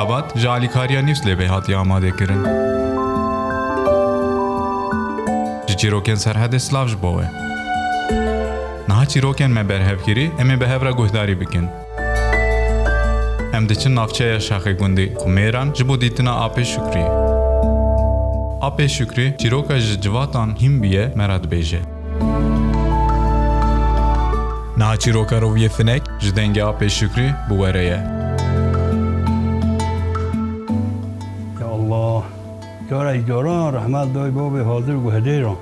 دابد جالی کاریا نیست لبه هاتی آماده کرن. چیروکن سرحد اسلاوش باوه. نه چیروکن مبرهف کری امی به هفرا گهداری بکن. ام دچن نافچه شاخه گندی کمیران جبو دیتنا آب شکری. آب شکری چیروکا جواتان هم بیه مراد بیجه. نه چیروکا رویه فنک جدنگ آب شکری بواره. یا الله جارای جاران رحمت دای باب حاضر گهدیران.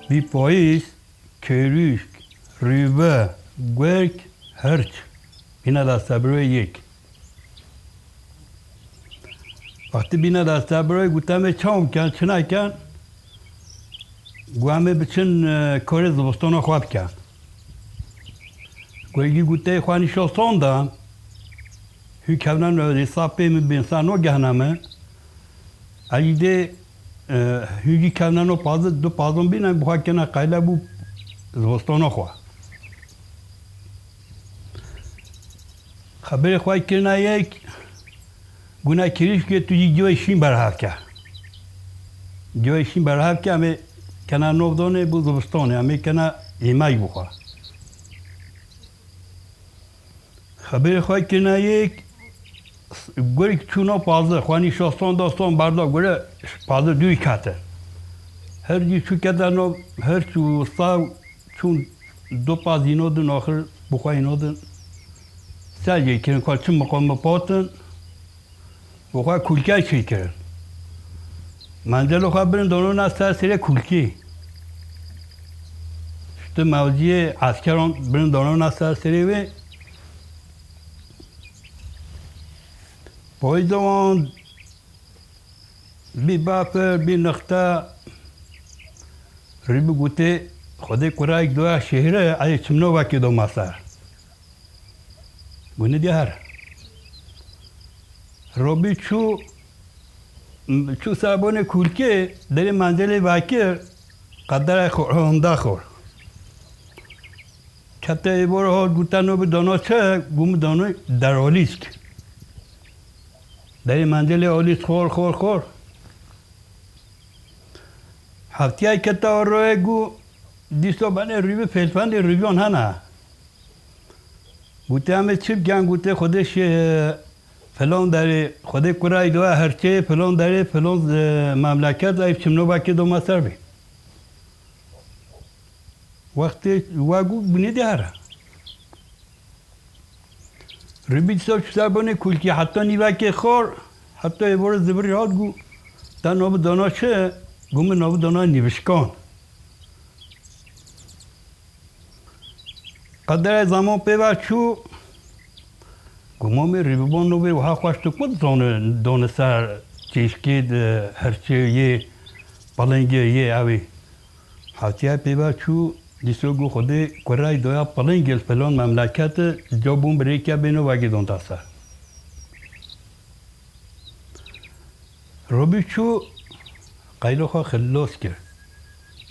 بی پاییز، کریشک، ریوه، گویک، هرچ بینا دسته بروی یک. وقتی بینا دسته بروی گوتمه چاوم کن چنه کن گوهمه بچن کار زبستان خواب کن. گویگی گوته خوانی شاستان دام هی کونن ریساپی بینسان و گهنمه ایده هیچی کنن و دو پازم بینن بخواه کنن قیله بو زبستان خواه. خبر خواه کنن یک گناه کریش که توی جوی شین برهف که. جوی شین برهف که همه کنن نوودانه بو زبستانه همه کنن ایمای بخواه. خبر خواه کنن یک گوری که چونا پازه خوانی شاستان داستان بردا گوری پازه دوی کته هر جی چو کته نو هر چو ساو چون دو پاز اینو دن آخر بخواه اینو دن سرگی کرن کار چون مقام پاتن بخواه کلکه چی کرن منزل خواه برن دانو نستر سره کلکی شده موضی عسکران برن دانو نستر سره و پایدوان بی باپر بی نختا ریبی گوته خودی کرای دوه شهره ای چمنو وکی دو ماسر گونه دیار روبی چو سابون کولکه در منزل واکر قدر خورنده خور کته ای بار ها گوتنو به دانا چه گوم دانو در آلیسک در منزل آلیس خور هفتی های کتا آروه گو دیستو بانه ریوی فلفند ریویان هنه گوته همه چیپ گن گوته خودش فلان داره خود کرای دوه هرچه فلان داره فلان مملکت ایف چمنو باکی دو مصر بی وقتی واگو بینی دیاره ریبیت سو چسر بانه کلکی حتی نیوه که خور حتی یه بار زبری هاد گو تا ناب دانا چه گوم ناب دانا نیوشکان قدر زمان پیوه چو گومام ریبان نوبه و ها خوشتو کود دانه سر چیشکید هرچه یه پلنگه یه اوی حتی های پیوه چو دیسو گو خوده کرای دویا پلنگل فلان مملکت جابون بریکه بینو وگی دانتا سر روبی چو قیلو خواه خلاص کرد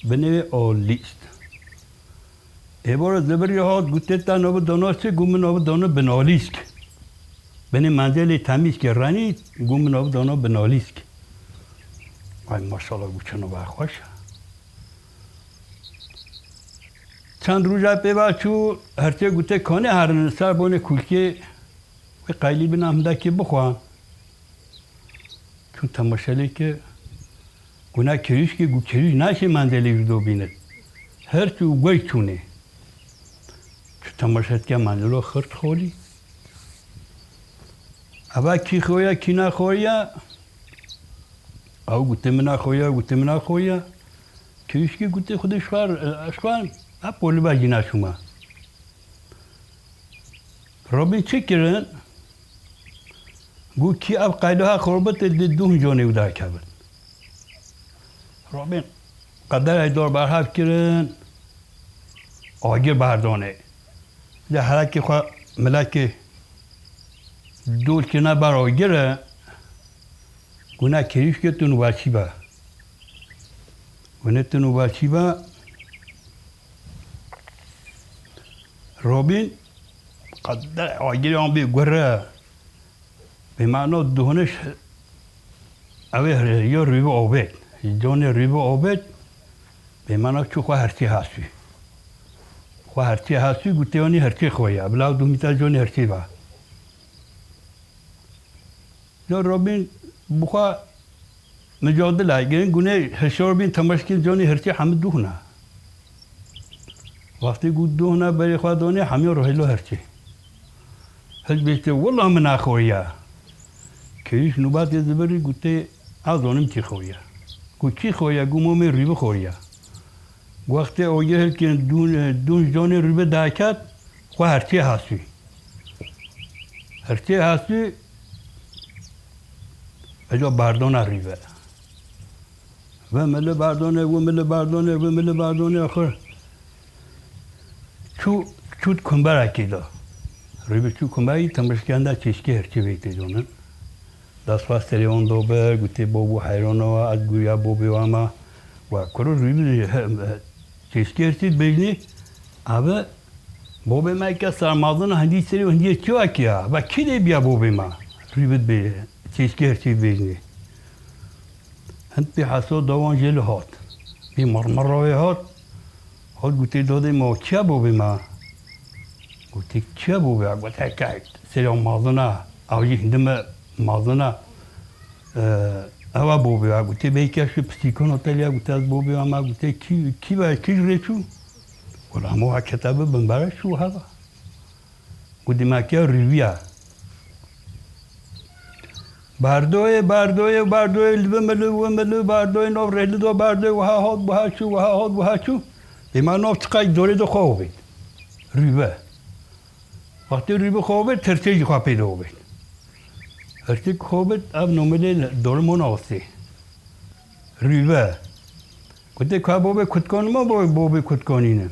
بنوی آلیست ایبار زبری ها گوته تا نوب داناسته گوم نوب دانا بنالیسک بنی منزل تمیز که رانی گوم نوب دانا بنالیسک وای ماشالله گو چنو برخوش چند روزه پیوه چو هرچه گوته کانه هرن سر بانه کلکه و قیلی بنام دکی بخواه چون تماشالی که گناه کریش که گو کریش نشه منزلی دو بیند هر چو گوی چونه چون تماشات که منزلو خرد خوری اول کی خویا کی نخویا او گوته من نخویا گوته من نخویا کریش که گوته خودش اشوان اپولی باجی نشوما رابین چه کرن گو کی اب قیده ها خوربت دو جانه و در کبن رابین قدر ایدار برحب کرن آگر بردانه ده حرکی خواه ملک دول که نه بر آگره گونه کریش که تونو برچی با گونه تونو برچی با روبین قدر آگیری آن بی گره به معنا دهنش اوه یا ریو آبید جان ریو آبید به معنا چو خواه هرچی هستی خواه هرچی هستی گوته آنی هرچی خواهی بلاو دو میتر جان هرچی با یا روبین بخواه مجادله اگر گونه هشار بین تماشکی جانی هرچی همه دهنه وقتی گود دهنه برای خواه دانه همه روحیلو هرچی هل بیشتر والله من نخوریه که ایش نوبت زبری گوته از آنم چی خوریه گو چی خوریه گو مومی ریبه خوریه وقتی آگه هل که دون جانی ریبه داکت خواه هرچی هستی اجا بردانه ریبه و مل بردانه آخر چود کنبر اکیدا ریبه چود کنبری تمرشکنده چشکی هرچی بیتی جانن دست فاستری اون دوبر گوتی بابو حیرانه و از گویا بابی و اما و کرو ریبه چشکی هرچی بیجنی اوه بابی ما که سرمازن هندی سری و هندی چی وکیه و کی دی بیا بابی ما ریبه بی چشکی هرچی بیجنی هند بی حسو دوان جل هات بی مرمروی هات گوتی داده ما چه بابی ما گوتی چه بابی ما گوتی که سری مازنه اوجی هندم مازنه اوه بابی ما گوتی بیکش پسیکون هتلیا گوتی از بابی ما گوتی کی باید کیش ریچو گوتی همه کتابه بنبره شو هوا گوتی ما که ریویه باردوی لبه باردوی نو رهلی دو باردوی وها هات به من نو چقای دوری دو خواه بید ریبه وقتی ریبه خواه بید ترچه خواه پیدا بید هرچی خواه بید اب نوملی دولمون آسته ریبه گوتی که بابی کتکان ما بابی کتکانینم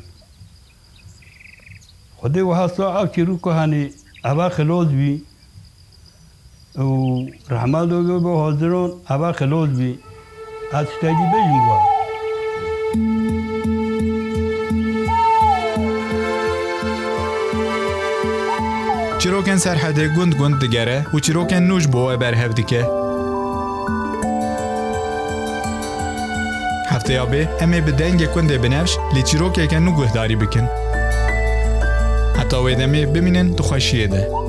خودی وها سا او چی رو که هنی اوه خلاص بی و رحمت دوگه به حاضران اوه خلاص بی از شتایی بجیم با چیروکن سرحده گند دگره و چیروکن نوش بوه برهف دیکه هفته یابه امه به دنگ کنده بنفش لی چیروکه که نو گهداری بکن حتی ویدمه ببینن تو خوشیه ده